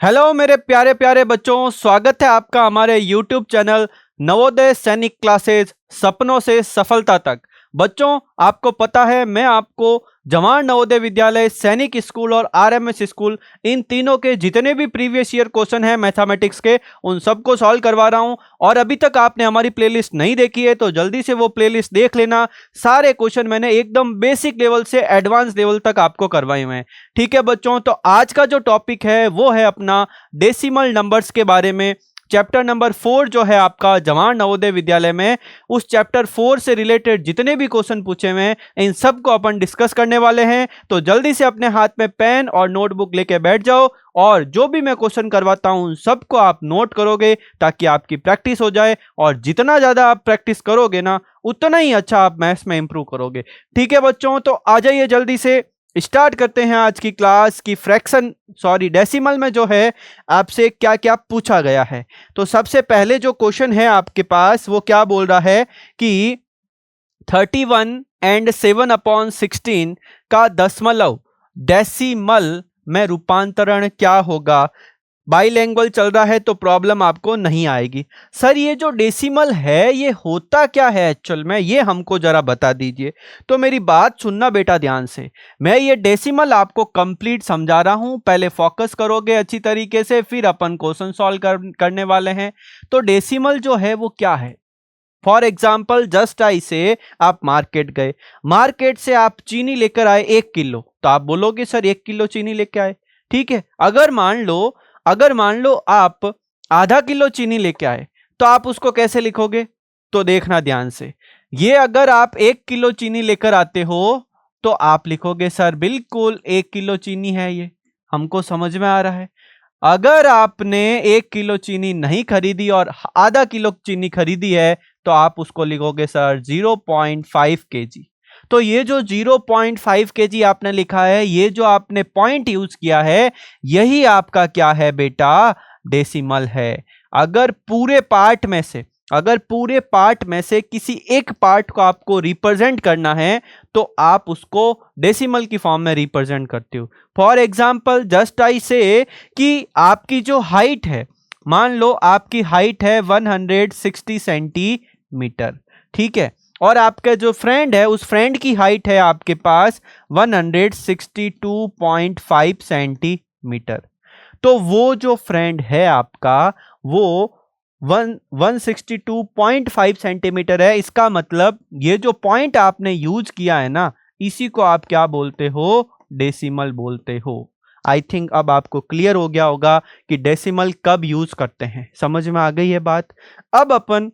Hello मेरे प्यारे प्यारे बच्चों, स्वागत है आपका हमारे YouTube चैनल नवोदय सैनिक क्लासेस सपनों से सफलता तक। बच्चों, आपको पता है मैं आपको जवाहर नवोदय विद्यालय, सैनिक स्कूल और आरएमएस स्कूल, इन तीनों के जितने भी प्रीवियस ईयर क्वेश्चन हैं मैथमेटिक्स के, उन सबको सॉल्व करवा रहा हूं। और अभी तक आपने हमारी प्लेलिस्ट नहीं देखी है तो जल्दी से वो प्लेलिस्ट देख लेना। सारे क्वेश्चन मैंने एकदम बेसिक लेवल से एडवांस लेवल तक आपको करवाए हुए हैं। ठीक है बच्चों, तो आज का जो टॉपिक है वो है अपना डेसिमल नंबर्स के बारे में। चैप्टर नंबर 4 जो है आपका जवाहर नवोदय विद्यालय में, उस चैप्टर 4 से रिलेटेड जितने भी क्वेश्चन पूछे हुए हैं इन सब को अपन डिस्कस करने वाले हैं। तो जल्दी से अपने हाथ में पेन और नोटबुक लेके बैठ जाओ और जो भी मैं क्वेश्चन करवाता हूं सबको आप नोट करोगे ताकि आपकी प्रैक्टिस हो जाए। और जितना ज्यादा आप प्रैक्टिस करोगे ना, उतना ही अच्छा आप मैथ्स में इंप्रूव करोगे। ठीक है बच्चों, तो आ जाइए जल्दी से स्टार्ट करते हैं आज की क्लास की डेसिमल में जो है आपसे क्या क्या पूछा गया है। तो सबसे पहले जो क्वेश्चन है आपके पास वो क्या बोल रहा है कि 31 एंड 7/16 का दशमलव डेसिमल में रूपांतरण क्या होगा। बाईलैंग्वेज चल रहा है तो प्रॉब्लम आपको नहीं आएगी। सर ये जो डेसिमल है ये होता क्या है एक्चुअल में, ये हमको जरा बता दीजिए। तो मेरी बात सुनना बेटा ध्यान से, मैं ये डेसिमल आपको कंप्लीट समझा रहा हूं, पहले फोकस करोगे अच्छी तरीके से, फिर अपन क्वेश्चन सॉल्व करने वाले हैं। तो डेसिमल जो है वो क्या है। फॉर एग्जाम्पल जस्ट आई से आप मार्केट गए, मार्केट से आप चीनी लेकर आए 1 किलो, तो आप बोलोगे सर 1 किलो चीनी लेके आए। ठीक है, अगर मान लो आप आधा किलो चीनी लेके आए तो आप उसको कैसे लिखोगे। तो देखना ध्यान से, ये अगर आप 1 किलो चीनी लेकर आते हो तो आप लिखोगे सर बिल्कुल 1 किलो चीनी है, ये हमको समझ में आ रहा है। अगर आपने 1 किलो चीनी नहीं खरीदी और आधा किलो चीनी खरीदी है तो आप उसको लिखोगे सर 0.5 kg। तो ये जो 0.5 kg आपने लिखा है, ये जो आपने पॉइंट यूज किया है, यही आपका क्या है बेटा, डेसिमल है। अगर पूरे पार्ट में से किसी एक पार्ट को आपको रिप्रेजेंट करना है तो आप उसको डेसिमल की फॉर्म में रिप्रेजेंट करते हो। फॉर एग्जाम्पल जस्ट आई से कि आपकी जो हाइट है, मान लो आपकी हाइट है 160 सेंटीमीटर, ठीक है, और आपका जो फ्रेंड है उस फ्रेंड की हाइट है आपके पास 162.5 सेंटीमीटर। तो वो जो फ्रेंड है आपका वो 162.5 सेंटीमीटर है। इसका मतलब ये जो पॉइंट आपने यूज किया है ना, इसी को आप क्या बोलते हो, डेसिमल बोलते हो। आई थिंक अब आपको क्लियर हो गया होगा कि डेसिमल कब यूज करते हैं, समझ में आ गई है बात। अब अपन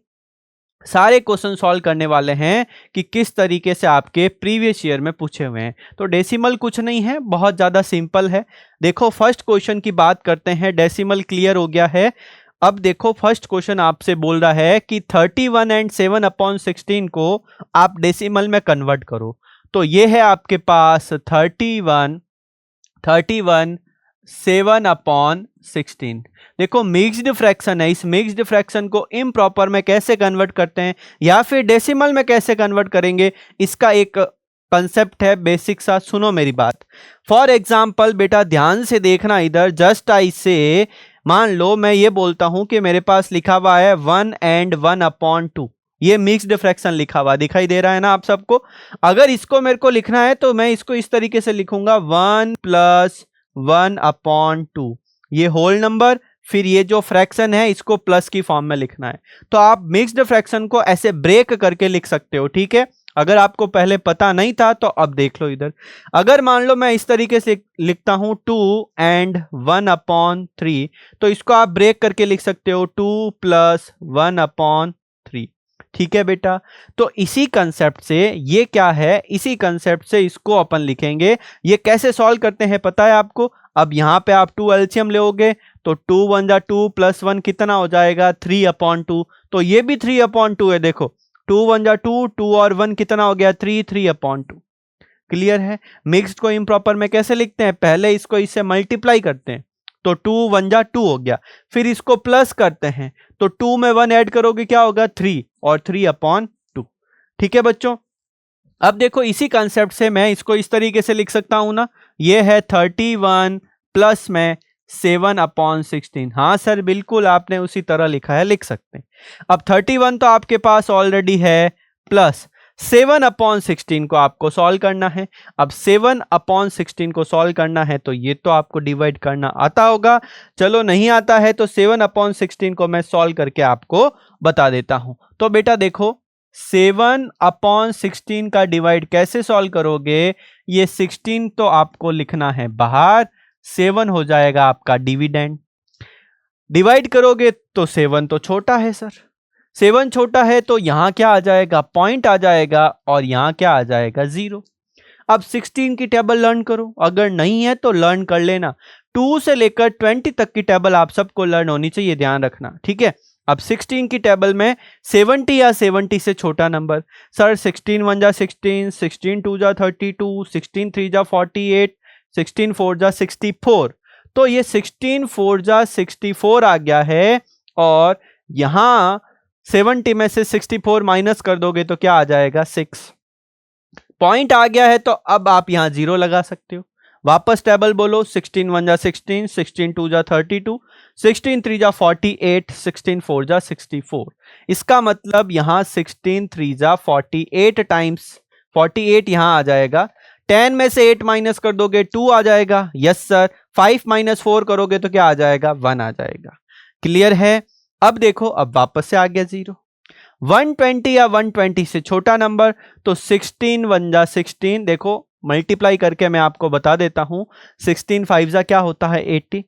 सारे क्वेश्चन सॉल्व करने वाले हैं कि किस तरीके से आपके प्रीवियस ईयर में पूछे हुए हैं। तो डेसिमल कुछ नहीं है, बहुत ज्यादा सिंपल है। देखो फर्स्ट क्वेश्चन की बात करते हैं, डेसिमल क्लियर हो गया है। अब देखो फर्स्ट क्वेश्चन आपसे बोल रहा है कि 31 एंड 7/16 को आप डेसिमल में कन्वर्ट करो। तो ये है आपके पास 31 7/16। देखो मिक्स्ड फ्रैक्शन है, इस मिक्स्ड फ्रैक्शन को इम्प्रॉपर में कैसे कन्वर्ट करते हैं या फिर डेसिमल में कैसे कन्वर्ट करेंगे, इसका एक कंसेप्ट है बेसिक सा, सुनो मेरी बात। फॉर एग्जाम्पल बेटा ध्यान से देखना इधर, जस्ट आई से मान लो मैं ये बोलता हूं कि मेरे पास लिखा हुआ है 1 and 1/2, ये मिक्स्ड फ्रैक्शन लिखा हुआ दिखाई दे रहा है ना आप सबको। अगर इसको मेरे को लिखना है तो मैं इसको इस तरीके से लिखूंगा 1 + 1/2, ये होल नंबर, फिर ये जो फ्रैक्शन है इसको प्लस की फॉर्म में लिखना है। तो आप मिक्स्ड फ्रैक्शन को ऐसे ब्रेक करके लिख सकते हो, ठीक है। अगर आपको पहले पता नहीं था तो अब देख लो इधर। अगर मान लो मैं इस तरीके से लिखता हूं 2 and 1/3, तो इसको आप ब्रेक करके लिख सकते हो 2 + 1/3, ठीक है बेटा। तो इसी कंसेप्ट से ये क्या है, इसी कंसेप्ट से इसको अपन लिखेंगे। ये कैसे सॉल्व करते हैं पता है आपको। अब यहां पे आप 2 एलसीएम लोगे तो 2 × 1 = 2 + 1 कितना हो जाएगा 3/2। तो ये भी 3/2 है, देखो 2 × 1 = 2, 2 और 1 कितना हो गया 3, 3/2। क्लियर है। मिक्स्ड को इम्प्रॉपर में कैसे लिखते हैं, पहले इसको इससे मल्टीप्लाई करते हैं तो 2 × 1 = 2 हो गया, फिर इसको प्लस करते हैं तो 2 में 1 ऐड करोगे क्या होगा 3 और 3/2। ठीक है बच्चों। अब देखो इसी कंसेप्ट से मैं इसको इस तरीके से लिख सकता हूं ना, ये है 31 प्लस में 7/16। हाँ सर, बिल्कुल आपने उसी तरह लिखा है, लिख सकते हैं। अब 31 तो आपके पास ऑलरेडी है, प्लस 7/16 को आपको सॉल्व करना है। अब 7/16 को सॉल्व करना है तो ये तो आपको डिवाइड करना आता होगा। चलो नहीं आता है तो 7/16 को मैं सॉल्व करके आपको बता देता हूं। तो बेटा देखो, 7/16 का डिवाइड कैसे सॉल्व करोगे? ये 16 तो आपको लिखना है बाहर, 7 हो जाएगा आपका डिविडेंड। डिवाइड करोगे तो 7 तो छोटा है सर, 7 छोटा है तो यहां क्या आ जाएगा? पॉइंट आ जाएगा, और यहां क्या आ जाएगा? 0। अब 16 की टेबल लर्न करो, अगर नहीं है तो लर्न कर लेना। 2 से लेकर 20 तक की टेबल आप सबको लर्न होनी चाहिए, ध्यान रखना, ठीक है। अब 16 की टेबल में 70 या 70 से छोटा नंबर। सर 16 1 जा 16, 16 2 जा 32, 16 3 जा 48, 16 4 जा 64। तो ये 16 4 जा 64 आ गया है, और यहां 70 में से 64 माइनस कर दोगे तो क्या आ जाएगा? 6। पॉइंट आ गया है तो अब आप यहां 0 लगा सकते हो। वापस टेबल बोलो, 16 1 जा 16, 16 2 जा 32, 16 3 जा 48, 16 4 जा 64। इसका मतलब यहां 16 3 जा 48 टाइम्स 48 यहां आ जाएगा। 10 में से 8 माइनस कर दोगे 2 आ जाएगा, यस सर। 5 - 4 करोगे तो क्या आ जाएगा? 1 आ जाएगा। क्लियर है? अब देखो, अब वापस से आ गया 0। 120 या 120 से छोटा नंबर, तो 16 1 जा 16, देखो मल्टीप्लाई करके मैं आपको बता देता हूं। 16 5 जा क्या होता है? 80।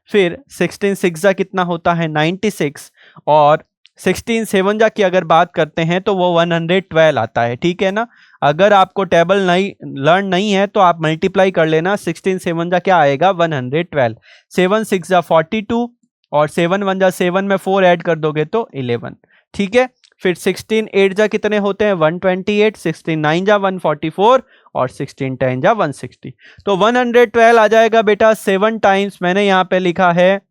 फिर 16 6 जा कितना होता है? 96। और 16 7 जा की अगर बात करते हैं तो वो 112 आता है, ठीक है ना। अगर आपको टेबल नहीं लर्न नहीं है तो आप मल्टीप्लाई कर लेना। 16 7 जा क्या आएगा? 112। 7 6 जा 42, और 7 1 जा 7 में 4 ऐड कर दोगे तो 11, ठीक है। फिर 16 8 जा कितने होते हैं? 128, 16 9 जा 144, और 16 10 जा 160। तो 112 आ जाएगा बेटा 7 टाइम्स। मैंने यहां पे लिखा है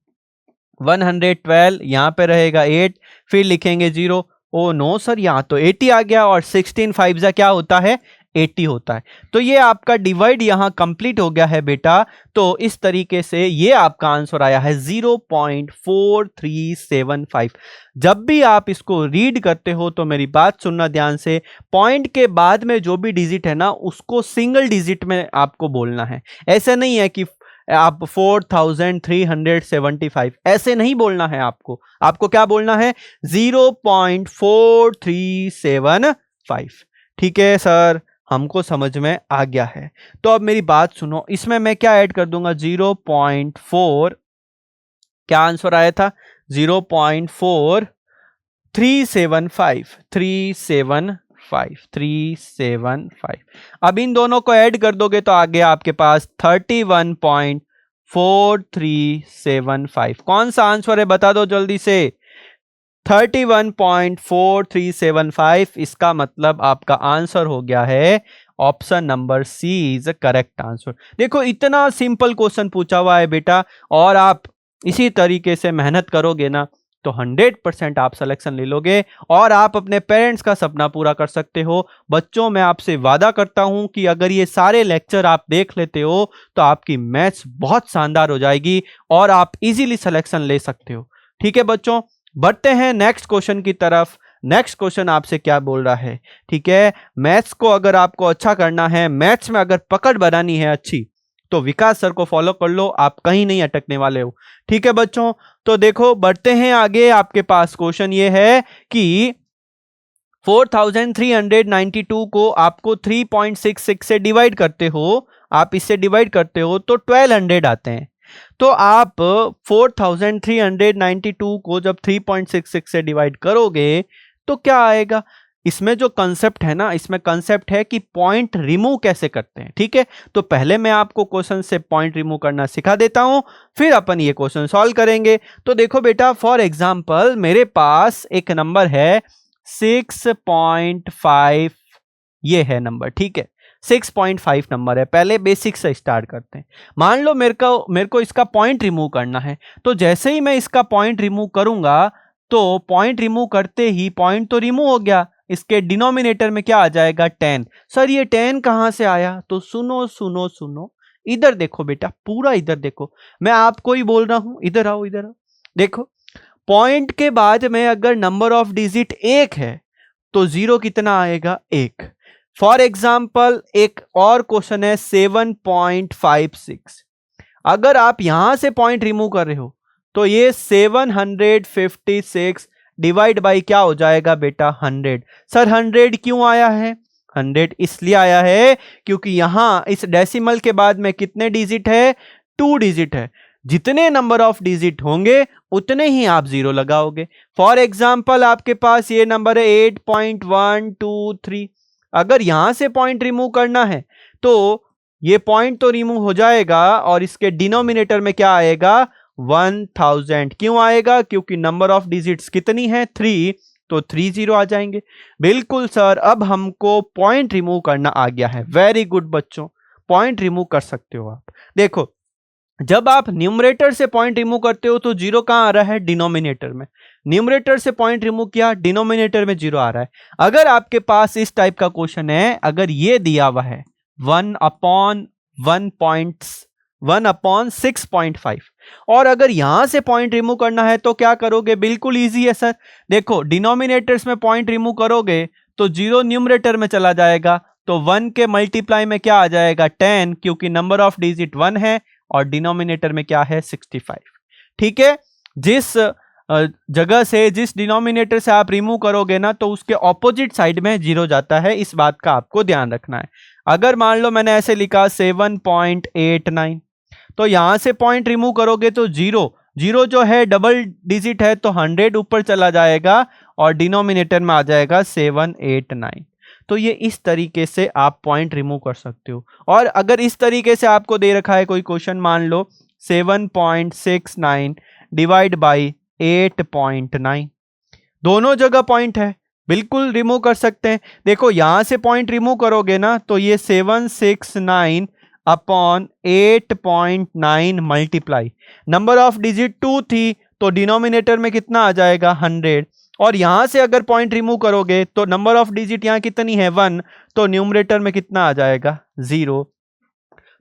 112, यहां पे रहेगा 8, फिर लिखेंगे 0। ओ नो सर, यहां तो 80 आ गया, और 16 5 जा क्या होता है? 80 होता है। तो ये आपका डिवाइड यहां कंप्लीट हो गया है बेटा। तो इस तरीके से ये आपका आंसर आया है 0.4375। जब भी आप इसको रीड करते हो तो मेरी बात सुनना ध्यान से, पॉइंट के बाद में जो भी डिजिट है ना उसको सिंगल डिजिट में आपको बोलना है। ऐसे नहीं है कि आप 4375 ऐसे नहीं बोलना है आपको। आपको क्या बोलना है? 0.4375। ठीक है सर, हमको समझ में आ गया है। तो अब मेरी बात सुनो, इसमें मैं क्या ऐड कर दूंगा? 0.4, क्या आंसर आया था? 0.4375। अब इन दोनों को ऐड कर दोगे तो आ गया आपके पास 31.4375। कौन सा आंसर है बता दो जल्दी से। 31.4375। इसका मतलब आपका आंसर हो गया है option number C is correct answer. देखो इतना सिंपल क्वेश्चन पूछा हुआ है बेटा, और आप इसी तरीके से मेहनत करोगे ना तो 100% आप सिलेक्शन ले लोगे, और आप अपने पेरेंट्स का सपना पूरा कर सकते हो। बच्चों, मैं आपसे वादा करता हूं कि अगर ये सारे लेक्चर आप देख लेते हो तो आपकी मैथ्स बहुत शानदार हो जाएगी, और आप इजीली सिलेक्शन ले सकते हो। ठीक है बच्चों, बढ़ते हैं नेक्स्ट क्वेश्चन की तरफ। नेक्स्ट क्वेश्चन आपसे क्या बोल रहा है? ठीक है, मैथ्स को अगर आपको अच्छा करना है, मैथ्स में अगर पकड़ बनानी है अच्छी, तो विकास सर को फॉलो कर लो, आप कहीं नहीं अटकने वाले हो। ठीक है बच्चों, तो देखो बढ़ते हैं आगे। आपके पास क्वेश्चन ये है कि 4392 को आपको 3.66 से डिवाइड करते हो, आप इससे डिवाइड करते हो तो 1200 आते हैं। तो आप 4392 को जब 3.66 से डिवाइड करोगे तो क्या आएगा? इसमें जो कंसेप्ट है ना, इसमें कंसेप्ट है कि पॉइंट रिमूव कैसे करते हैं। ठीक है, तो पहले मैं आपको क्वेश्चन से पॉइंट रिमूव करना सिखा देता हूं, फिर अपन ये क्वेश्चन सॉल्व करेंगे। तो देखो बेटा, फॉर एग्जांपल मेरे पास एक नंबर है 6.5, ये है नंबर। ठीक है, 6.5 नंबर है। पहले बेसिक से स्टार्ट करते हैं। मान लो मेरे को इसका पॉइंट रिमूव करना है, तो जैसे ही मैं इसका पॉइंट रिमूव करूंगा तो पॉइंट रिमूव करते ही पॉइंट तो रिमूव हो गया, इसके डिनोमिनेटर में क्या आ जाएगा? 10। सर ये 10 कहां से आया? तो सुनो सुनो सुनो, इधर देखो बेटा, पूरा इधर देखो, मैं आपको ही बोल रहा हूं, इधर आओ, इधर आओ। देखो पॉइंट के बाद में अगर नंबर ऑफ डिजिट एक है तो जीरो कितना आएगा, एक। फॉर एग्जाम्पल एक और क्वेश्चन है 7.56। अगर आप यहां से पॉइंट रिमूव कर रहे हो तो ये 756 डिवाइड बाई क्या हो जाएगा बेटा, 100। सर 100 क्यों आया है, 100 इसलिए आया है क्योंकि यहां इस डेसिमल के बाद में कितने डिजिट है, 2 डिजिट है। जितने नंबर ऑफ डिजिट होंगे उतने ही आप जीरो लगाओगे। फॉर एग्जाम्पल आपके पास ये नंबर है 8.123। अगर यहां से पॉइंट रिमूव करना है तो ये पॉइंट तो रिमूव हो जाएगा और इसके डिनोमिनेटर में क्या आएगा, 1000। क्यों आएगा, क्योंकि नंबर ऑफ डिजिट्स कितनी है, 3, तो 30 आ जाएंगे। बिल्कुल सर, अब हमको पॉइंट रिमूव करना आ गया है। वेरी गुड बच्चों, पॉइंट रिमूव कर सकते हो आप। देखो जब आप न्यूमरेटर से पॉइंट रिमूव करते हो तो जीरो कहां आ रहा है, डिनोमिनेटर में। न्यूमरेटर से पॉइंट रिमूव किया, डिनोमिनेटर में जीरो आ रहा है। अगर आपके पास इस टाइप का क्वेश्चन है, अगर ये दिया हुआ है 1/6.5 और अगर यहां से पॉइंट रिमूव करना है तो क्या करोगे, बिल्कुल इजी है सर। देखो डिनोमिनेटर्स में पॉइंट रिमूव करोगे तो जीरो न्यूमरेटर में चला जाएगा, तो 1 के मल्टीप्लाई में क्या आ जाएगा, 10, क्योंकि नंबर ऑफ डिजिट 1 है और डिनोमिनेटर में क्या है, 65। ठीक है, जिस जगह से, जिस डिनोमिनेटर से आप रिमूव करोगे ना तो उसके ऑपोजिट साइड में जीरो जाता है, इस बात का आपको ध्यान रखना है। अगर मान लो मैंने ऐसे लिखा 7.89, तो यहां से पॉइंट रिमूव करोगे तो जीरो, जीरो जो है डबल डिजिट है तो 100 ऊपर चला जाएगा और डिनोमिनेटर में आ जाएगा 789। तो ये इस तरीके से आप पॉइंट रिमूव कर सकते हो। और अगर इस तरीके से आपको दे रखा है कोई क्वेश्चन, मान लो 7.69 डिवाइड बाई 8.9, दोनों जगह पॉइंट है, बिल्कुल रिमूव कर सकते हैं। देखो यहां से पॉइंट रिमूव करोगे ना तो ये 769 upon 8.9 multiply, number of digit 2 थी तो डिनोमिनेटर में कितना आ जाएगा, 100। और यहां से अगर पॉइंट रिमूव करोगे तो नंबर ऑफ डिजिट यहां कितनी है, 1, तो न्यूमरेटर में कितना आ जाएगा, 0।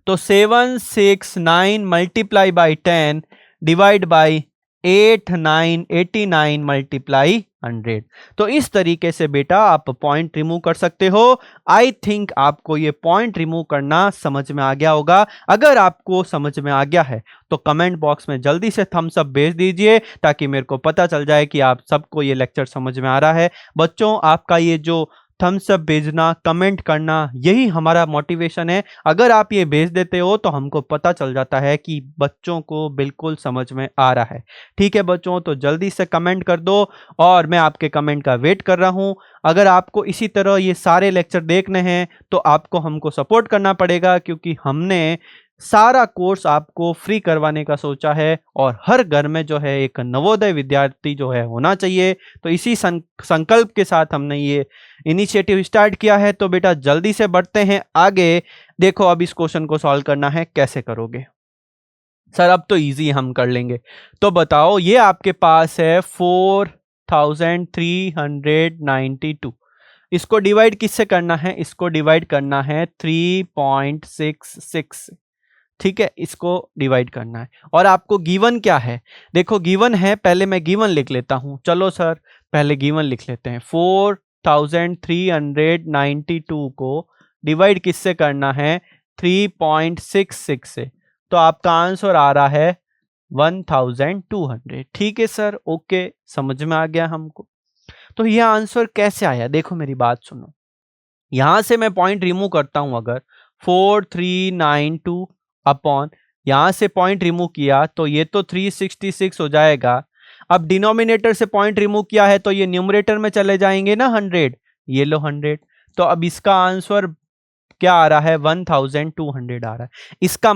तो 769 multiply by 10 divide by 89 multiply 100। तो इस तरीके से बेटा आप पॉइंट रिमूव कर सकते हो। आई थिंक आपको ये पॉइंट रिमूव करना समझ में आ गया होगा। अगर आपको समझ में आ गया है तो कमेंट बॉक्स में जल्दी से थम्स अप भेज दीजिए ताकि मेरे को पता चल जाए कि आप सबको ये लेक्चर समझ में आ रहा है। बच्चों आपका ये जो थम्स अप भेजना, कमेंट करना, यही हमारा मोटिवेशन है। अगर आप ये भेज देते हो तो हमको पता चल जाता है कि बच्चों को बिल्कुल समझ में आ रहा है। ठीक है बच्चों, तो जल्दी से कमेंट कर दो और मैं आपके कमेंट का वेट कर रहा हूं। अगर आपको इसी तरह ये सारे लेक्चर देखने हैं तो आपको हमको सपोर्ट करना पड़ेगा, क्योंकि हमने सारा कोर्स आपको फ्री करवाने का सोचा है और हर घर में जो है एक नवोदय विद्यार्थी जो है होना चाहिए। तो इसी संकल्प के साथ हमने ये इनिशिएटिव स्टार्ट किया है। तो बेटा जल्दी से बढ़ते हैं आगे। देखो अब इस क्वेश्चन को सॉल्व करना है, कैसे करोगे सर, अब तो इजी हम कर लेंगे। तो बताओ, ये आपके पास है 4392, इसको डिवाइड किससे करना है, इसको डिवाइड करना है 3.66। ठीक है, इसको डिवाइड करना है और आपको गिवन क्या है, देखो गिवन है, पहले मैं गिवन लिख लेता हूं। चलो सर पहले गिवन लिख लेते हैं। 4392 को डिवाइड किससे करना है, 3.66 से, तो आपका आंसर आ रहा है 1200। ठीक है सर, ओके, समझ में आ गया हमको। तो यह आंसर कैसे आया, देखो मेरी बात सुनो। यहां से मैं पॉइंट रिमूव करता हूं, अगर 4392 अपॉन यहां से पॉइंट रिमूव किया तो ये तो 366 हो जाएगा। अब डिनोमिनेटर से पॉइंट रिमूव किया है तो ये न्यूमरेटर में चले जाएंगे ना 100, ये लो 100। तो अब इसका आंसर क्या आ रहा है, 1200 आ रहा है। इसका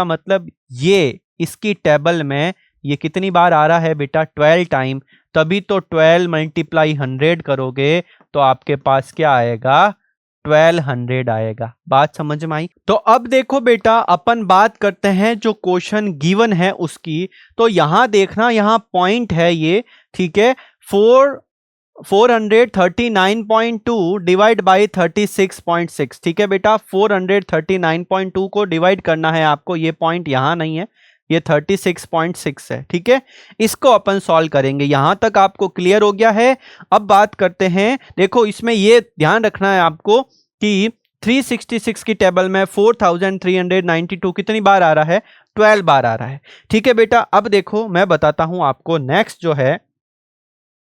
मतलब ये इसकी टेबल में ये कितनी बार आ रहा है बेटा, 12 टाइम। तभी तो 12 मल्टीप्लाई 100 करोगे तो आपके पास क्या आएगा, 1200 आएगा। बात समझ में आई। तो अब देखो बेटा, अपन बात करते हैं जो क्वेश्चन गिवन है उसकी। तो यहां देखना, यहां पॉइंट है ये, ठीक है, 439.2 डिवाइड बाई 36.6। ठीक है बेटा, 439.2 को डिवाइड करना है आपको, ये पॉइंट यहां नहीं है, ये 36.6 है। ठीक है, इसको अपन सॉल्व करेंगे। यहां तक आपको क्लियर हो गया है। अब बात करते हैं, देखो इसमें ये ध्यान रखना है आपको कि 366 की टेबल में 4392 कितनी बार आ रहा है, 12 बार आ रहा है। ठीक है बेटा, अब देखो मैं बताता हूं आपको नेक्स्ट जो है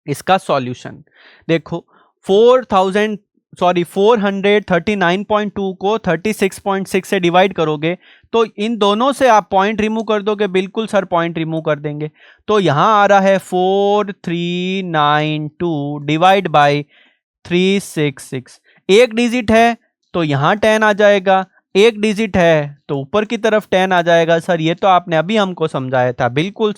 इसका सॉल्यूशन। देखो 439.2 को 36.6 से डिवाइड करोगे तो इन दोनों से आप पॉइंट रिमूव कर दोगे। बिल्कुल सर, पॉइंट रिमूव कर देंगे तो यहां आ रहा है 4392 डिवाइड बाय 366। एक डिजिट है तो यहां 10 आ जाएगा, एक डिजिट है तो ऊपर की तरफ 10 आ जाएगा। सर ये तो आपने अभी हमको समझाया था। बिल्कुल,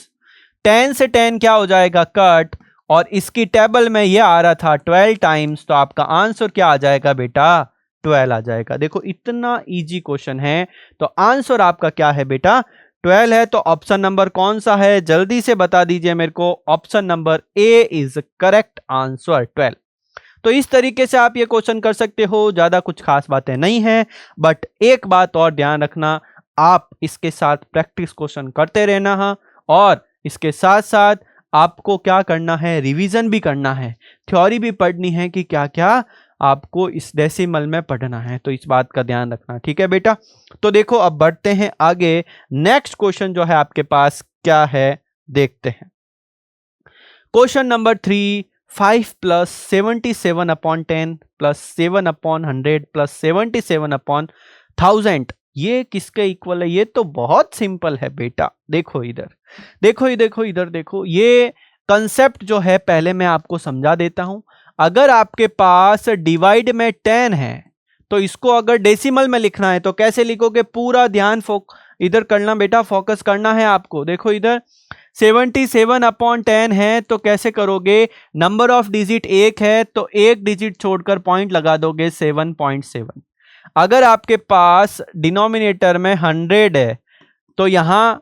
10 से 10 क्या हो जाएगा, कट, और इसकी टेबल में ये आ रहा था 12 टाइम्स, तो आपका आंसर क्या आ जाएगा बेटा, 12 आ जाएगा। देखो इतना इजी क्वेश्चन है, तो आंसर आपका क्या है बेटा, 12 है। तो ऑप्शन नंबर कौन सा है, जल्दी से बता दीजिए मेरे को। Option number A is correct answer, 12। तो इस तरीके से आप ये क्वेश्चन कर सकते हो, ज्यादा कुछ खास बातें नहीं है। बट एक बात और ध्यान रखना, आप इसके साथ प्रैक्टिस क्वेश्चन करते रहना है, और इसके साथ साथ आपको क्या करना है, रिवीजन भी करना है, थ्योरी भी पढ़नी है कि क्या क्या आपको इस डेसिमल में पढ़ना है। तो इस बात का ध्यान रखना, ठीक है बेटा। तो देखो अब बढ़ते हैं आगे। नेक्स्ट क्वेश्चन जो है आपके पास क्या है, देखते हैं। Question number 3, 5 plus 77 upon 10 plus 7 upon 100 plus 77 upon 1000 ये किसके इक्वल है। ये तो बहुत सिंपल है बेटा। देखो इधर, देखो इधर देखो, ये कंसेप्ट जो है पहले मैं आपको समझा देता हूं। अगर आपके पास डिवाइड में 10 है तो इसको अगर डेसिमल में लिखना है तो कैसे लिखोगे, पूरा ध्यान इधर करना बेटा, फोकस करना है आपको। देखो इधर 77 अपॉन 10 है तो कैसे करोगे, नंबर ऑफ डिजिट एक है तो एक डिजिट छोड़कर पॉइंट लगा दोगे 7.7। अगर आपके पास डिनोमिनेटर में 100 है तो यहां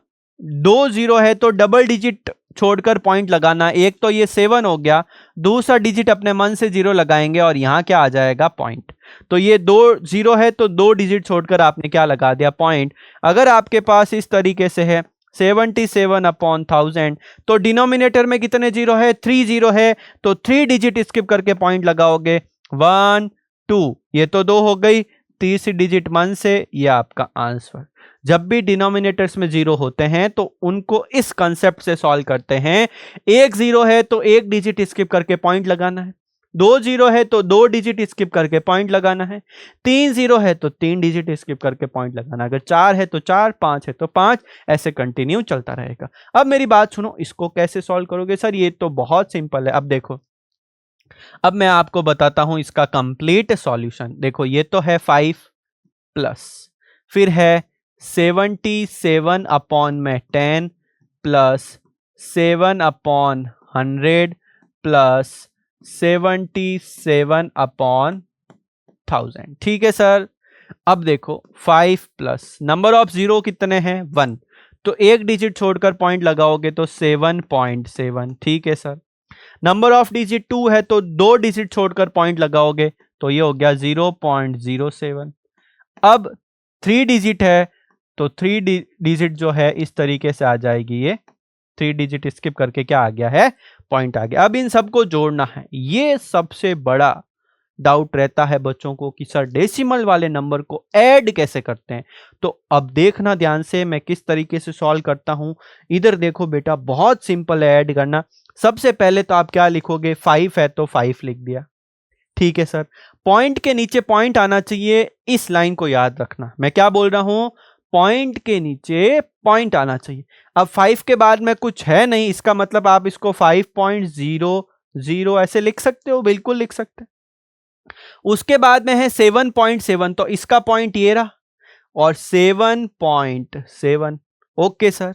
2 जीरो है तो डबल डिजिट छोड़कर पॉइंट लगाना। एक तो ये 7 हो गया, दूसरा डिजिट अपने मन से जीरो लगाएंगे और यहां क्या आ जाएगा, पॉइंट। तो ये 2 जीरो है तो 2 डिजिट छोड़कर आपने क्या लगा दिया, पॉइंट। अगर आपके पास इस तरीके से है 77 अपॉन 1000 तो डिनोमिनेटर में कितने जीरो है, 3 जीरो है तो 3 डिजिट स्किप करके पॉइंट लगाओगे, 1 2, ये तो 2 हो गई, तीसरी डिजिट 1 से, ये आपका आंसर। जब भी डिनोमिनेटर्स में जीरो होते हैं तो उनको इस कंसेप्ट से सॉल्व करते हैं। एक जीरो है तो एक डिजिट स्किप करके पॉइंट लगाना है, 2 जीरो है तो 2 डिजिट स्किप करके पॉइंट लगाना है, 3 जीरो है तो 3 डिजिट स्किप करके पॉइंट लगाना, अगर 4 है तो 4, 5 है तो 5, ऐसे कंटिन्यू चलता रहेगा। अब मेरी बात सुनो, इसको कैसे सॉल्व करोगे, सर ये तो बहुत सिंपल है। अब देखो, अब मैं आपको बताता हूं इसका कंप्लीट सॉल्यूशन। देखो ये तो है 5 प्लस, फिर है 77 अपॉन में 10 प्लस 7 अपॉन 100 प्लस 77 अपॉन 1000। ठीक है सर। अब देखो 5 प्लस, नंबर ऑफ जीरो कितने हैं, 1, तो एक डिजिट छोड़कर पॉइंट लगाओगे तो 7.7। ठीक है सर। नंबर ऑफ डिजिट 2 है तो 2 डिजिट छोड़कर पॉइंट लगाओगे तो ये हो गया 0.07। अब 3 डिजिट है तो 3 डिजिट जो है इस तरीके से आ जाएगी, ये 3 डिजिट स्किप करके क्या आ गया है, पॉइंट आ गया। अब इन सबको जोड़ना है, ये सबसे बड़ा डाउट रहता है बच्चों को कि सर डेसिमल वाले नंबर को ऐड कैसे करते हैं। तो अब देखना ध्यान से मैं किस तरीके से सॉल्व करता हूं। इधर देखो बेटा, बहुत सिंपल है ऐड करना। सबसे पहले तो आप क्या लिखोगे, 5 है तो 5 लिख दिया। ठीक है सर। पॉइंट के नीचे पॉइंट आना चाहिए, इस लाइन को याद रखना। मैं क्या बोल रहा हूं, पॉइंट के नीचे पॉइंट आना चाहिए। अब 5 के बाद में कुछ है नहीं, इसका मतलब आप इसको 5.00 ऐसे लिख सकते हो, बिल्कुल लिख सकते हैं। उसके बाद में है 7.7 तो इसका पॉइंट ये रहा, और 7.7। Okay sir.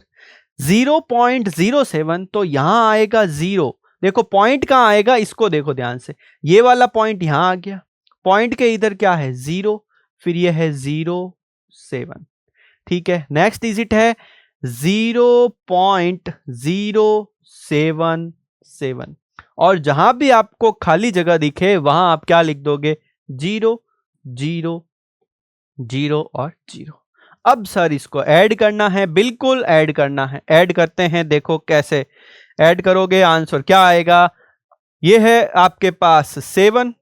0.07 तो यहां आएगा 0। देखो पॉइंट कहां आएगा, इसको देखो ध्यान से, ये वाला पॉइंट यहां आ गया, पॉइंट के इधर क्या है 0, फिर ये है 0.7। ठीक है। नेक्स्ट डिजिट है 0.077। और जहां भी आपको खाली जगह दिखे वहां आप क्या लिख दोगे, 0 0 0 और 0। अब सर इसको ऐड करना है, बिल्कुल ऐड करना है। ऐड करते हैं, देखो कैसे ऐड करोगे, आंसर क्या आएगा। ये है आपके पास 7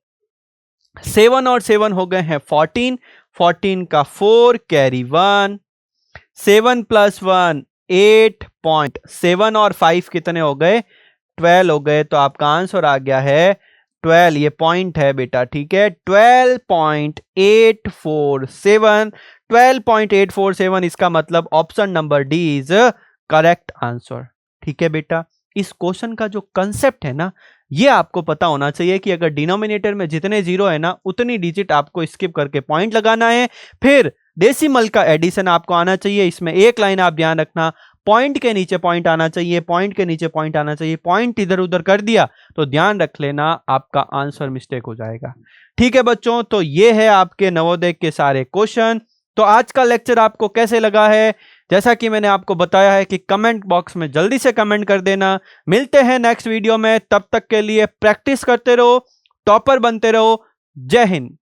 7 और 7 हो गए हैं 14, 14 का 4 कैरी 1, 7 प्लस 1 8.7 और 5 कितने हो गए, 12 हो गए। तो आपका आंसर आ गया है 12, ये पॉइंट है बेटा, ठीक है, 12.847, 12.847। इसका मतलब option number D is correct answer. ठीक है बेटा, इस क्वेश्चन का जो कंसेप्ट है ना, ये आपको पता होना चाहिए कि अगर डिनोमिनेटर में जितने जीरो है ना, उतनी डिजिट आपको स्किप करके पॉइंट लगाना है। फिर डेसिमल का एडिशन आपको आना चाहिए। इसमें एक लाइन आप ध्यान रखना, पॉइंट के नीचे पॉइंट आना चाहिए, पॉइंट के नीचे पॉइंट आना चाहिए। पॉइंट इधर उधर कर दिया तो ध्यान रख लेना आपका आंसर मिस्टेक हो जाएगा। ठीक है बच्चों, तो ये है आपके नवोदय के सारे क्वेश्चन। तो आज का लेक्चर आपको कैसे लगा है, जैसा कि मैंने आपको बताया है कि कमेंट बॉक्स में जल्दी से कमेंट कर देना। मिलते हैं नेक्स्ट वीडियो में, तब तक के लिए प्रैक्टिस करते रहो, टॉपर बनते रहो। जय हिंद।